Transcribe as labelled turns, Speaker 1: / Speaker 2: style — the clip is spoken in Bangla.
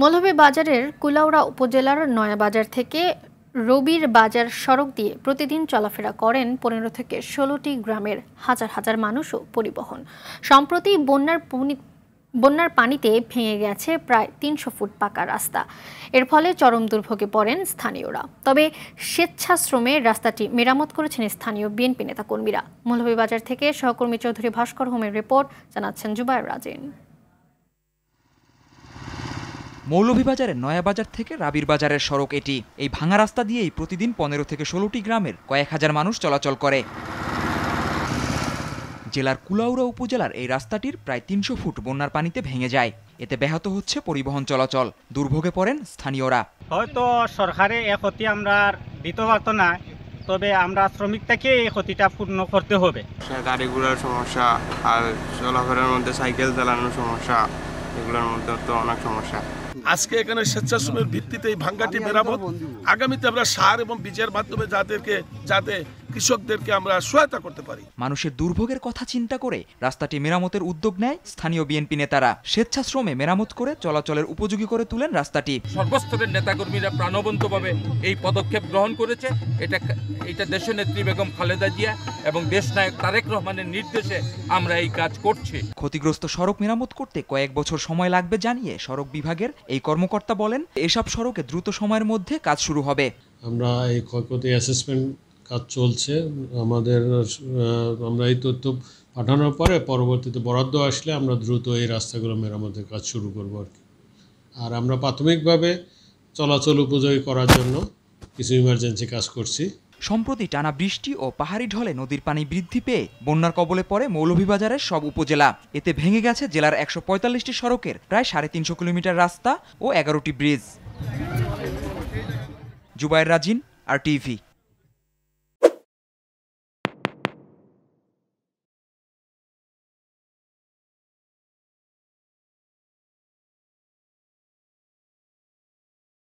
Speaker 1: মৌলভীবাজারের কুলাউড়া উপজেলার নয়াবাজার থেকে রবির বাজার সড়ক দিয়ে প্রতিদিন চলাফেরা করেন 15 থেকে 16টি গ্রামের হাজার হাজার মানুষ ও পরিবহন। সম্প্রতি বন্যার পানিতে ভেঙে গেছে প্রায় 300 ফুট পাকা রাস্তা। এর ফলে চরম দুর্ভোগে পড়েন স্থানীয়রা। তবে স্বেচ্ছাশ্রমে রাস্তাটি মেরামত করেছেন স্থানীয় বিএনপি নেতাকর্মীরা। মৌলভীবাজার থেকে সহকর্মী চৌধুরী ভাস্কর হোমের রিপোর্ট, জানাচ্ছেন জুবায়ের রাজিন।
Speaker 2: মৌলভীবাজারের নয়াবাজার থেকে রাবির বাজারের সড়ক এটি। এই ভাঙা রাস্তা দিয়েই প্রতিদিন 15 থেকে 16টি গ্রামের কয়েক হাজার মানুষ চলাচল করে। জেলার কুলাউড়া উপজেলার এই রাস্তাটির প্রায় 300 ফুট বন্যার পানিতে ভেঙে যায়। এতে ব্যাহত হচ্ছে পরিবহন চলাচল, দুর্ভোগে পড়েন স্থানীয়রা।
Speaker 3: হয়তো সরকারে এই ক্ষতি আমরা দিতে পারতো না, তবে আমরা শ্রমিক থেকে এই ক্ষতিটা পূর্ণ করতে হবে।
Speaker 4: গাড়ি ঘোড়ার সমস্যা আর চলাফেরার মধ্যে সাইকেল চালানোর সমস্যা, এগুলোর মধ্যে তো অনেক সমস্যা।
Speaker 5: আজকে এখানে স্বেচ্ছাশ্রমের ভিত্তিতে এই ভাঙ্গাটি মেরামত, আগামীতে আমরা সার এবং বীজের মাধ্যমে যাতে কৃষকদেরকে আমরা সহায়তা করতে পারি।
Speaker 2: মানুষের দুর্ভোগের কথা চিন্তা করে রাস্তাটি মেরামতের উদ্যোগ নেয় স্থানীয় বিএনপি নেতারা। স্বেচ্ছাশ্রমে মেরামত করে চলাচলের উপযোগী করে তুলেন রাস্তাটি।
Speaker 6: সর্বস্তরের নেতাকর্মীরা প্রাণবন্তভাবে এই পদক্ষেপ গ্রহণ করেছে। এটা দেশনেত্রী বেগম খালেদা জিয়া এবং দেশনায়ক তারেক রহমানের নির্দেশে আমরা এই কাজ করছি।
Speaker 2: ক্ষতিগ্রস্ত সড়ক মেরামত করতে কয়েক বছর সময় লাগবে জানিয়ে সড়ক বিভাগের এই কর্মকর্তা বলেন, এসব সড়কে দ্রুত সময়ের মধ্যে কাজ শুরু হবে।
Speaker 7: আমরা এই ক্ষয়ক্ষতি অ্যাসেসমেন্ট কাজ চলছে। আমরা এই তথ্য পাঠানোর পরে পরবর্তীতে বরাদ্দ আসলে আমরা দ্রুত এই রাস্তাগুলো মেরামতের কাজ শুরু করব আর আমরা প্রাথমিকভাবে চলাচল উপযোগী করার জন্য কিছু ইমার্জেন্সি কাজ করছি।
Speaker 2: সম্প্রতি টানা বৃষ্টি ও পাহাড়ি ঢলে নদীর পানি বৃদ্ধি পেয়ে বন্যার কবলে পড়ে মৌলভীবাজারের সব উপজেলা। এতে ভেঙে গেছে জেলার 145টি সড়কের প্রায় 350 কিলোমিটার রাস্তা ও 11টি ব্রিজ। জুবায়ের রাজিন, RTV।